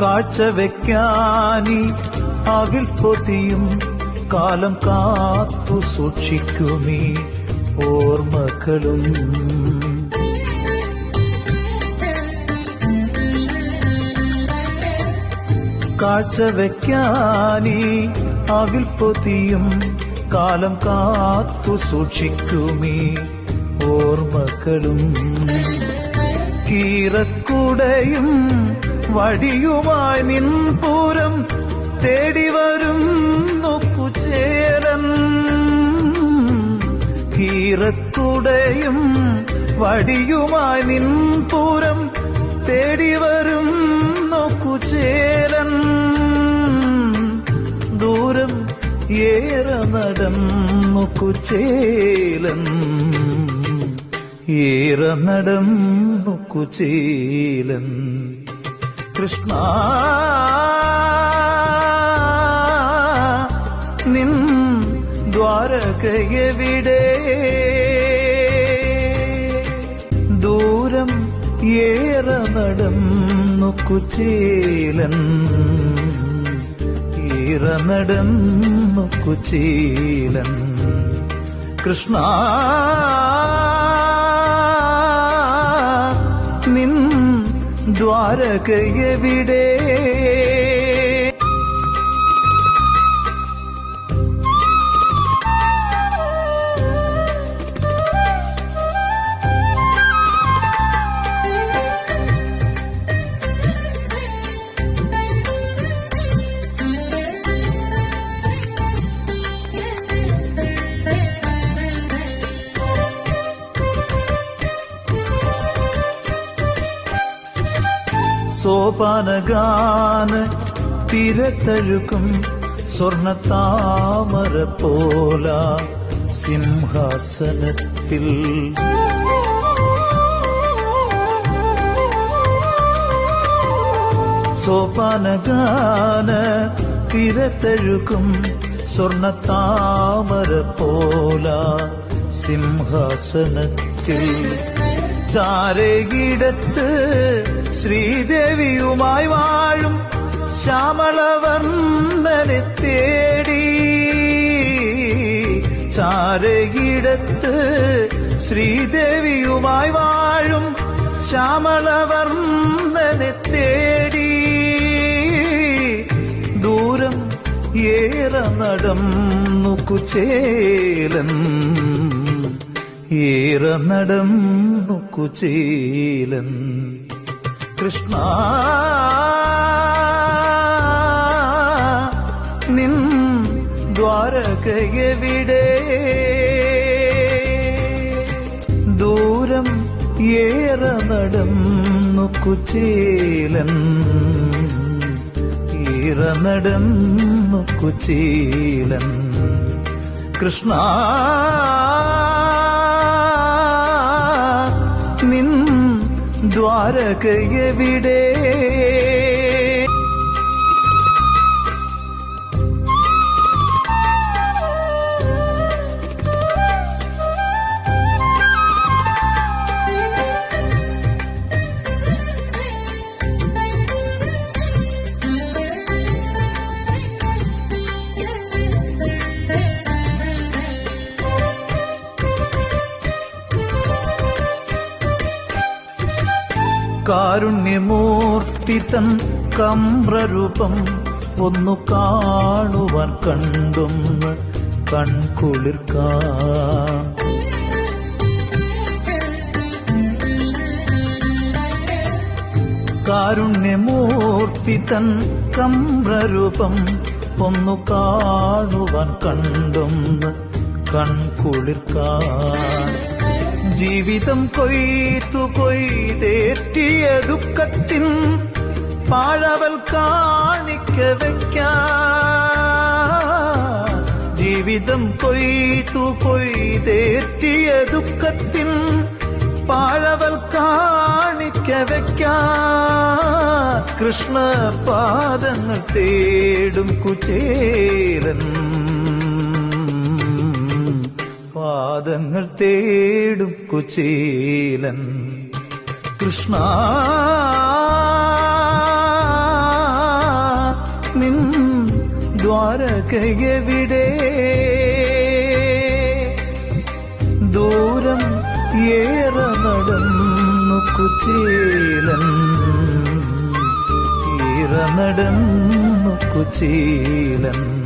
കാഴ്ചവെക്കാനി അവിൽ പൊതിയും കാലം കാത്തു സൂക്ഷിക്കുമീ ഓർമ്മകളും. കാഴ്ചവെക്കാനി അവിൽ പൊതിയും കാലം കാത്തു സൂക്ഷിക്കുമീ ഓർമ്മകളും. കീറക്കുടയും വടിയുമായി നിൻപൂരം തേടിവരും നോക്കുചേരൻ. കീറക്കുടയും വടിയുമായി നിൻപൂരം തേടിവരും നോക്കുചേരൻ. ദൂരം ഏറെ നടന്നു കുചേലൻ, ഏറെ നടന്നു കുചേലൻ. കൃഷ്ണ നിൻ ദ്വാരകയെവിടെ? ദൂരം ഏറെ നടന്നു കുചേലൻ, ഏറെ നടന്നു കുചേലൻ. കൃഷ്ണ നിൻ ദ്വാരകയെവിടെ? സോപാനഗാന തിരതഴുകും സ്വർണത്താമര പോല സിംഹാസനത്തിൽ. സോപാനഗാന തിരതഴുകും സ്വർണത്താമര പോല സിംഹാസനത്തിൽ. ചാരകിടത്ത് ശ്രീദേവിയുമായി വാഴും ശ്യാമളവർണ്ണനെ തേടി. ചാരകിടത്ത് ശ്രീദേവിയുമായി വാഴും ശ്യാമളവർണ്ണനെ തേടി. ദൂരം ഏറെ നടന്നു കുചേലൻ, ഏറെ നടന്നു കുചേലൻ. കൃഷ്ണ നിൻ ദ്വാരകയെവിടെ? ദൂരം ഏറെ നടന്നു കുചേലൻ, ഏറെ നടന്നു കുചേലൻ. കൃഷ്ണ നിൻ ദ്വാരകയെവിടെ? കാരുണ്യമൂർത്തി തൻ കമ്രരൂപം ഒന്നു കാണുവാൻ കണ്ടൊന്ന് കൺകുളിർക്കാൻ. കാരുണ്യമൂർത്തി തൻ കമ്രരൂപം ഒന്നു കാണുവാൻ കണ്ടൊന്ന് കൺകുളിർക്കാൻ. ജീവിതം കൊയ്ത്തു കൊയ്തേറ്റിയ ദുഃഖത്തിൻ പാഴവൽ കാണിക്ക വയ്ക്കാൻ. ജീവിതം കൊയ്ത്തു കൊയ്തേറ്റിയ ദുഃഖത്തിൻ പാഴവൽ കാണിക്ക വയ്ക്കാൻ. കൃഷ്ണ പാദങ്ങൾ തേടും കുചേലൻ, പാദങ്ങൾ തേടും കുചേലൻ. കൃഷ്ണ നിൻ ദ്വാരകയെവിടെ? ദൂരം ഏറെ നടന്നു കുചേലൻ, ഏറെ നടന്നു കുചേലൻ.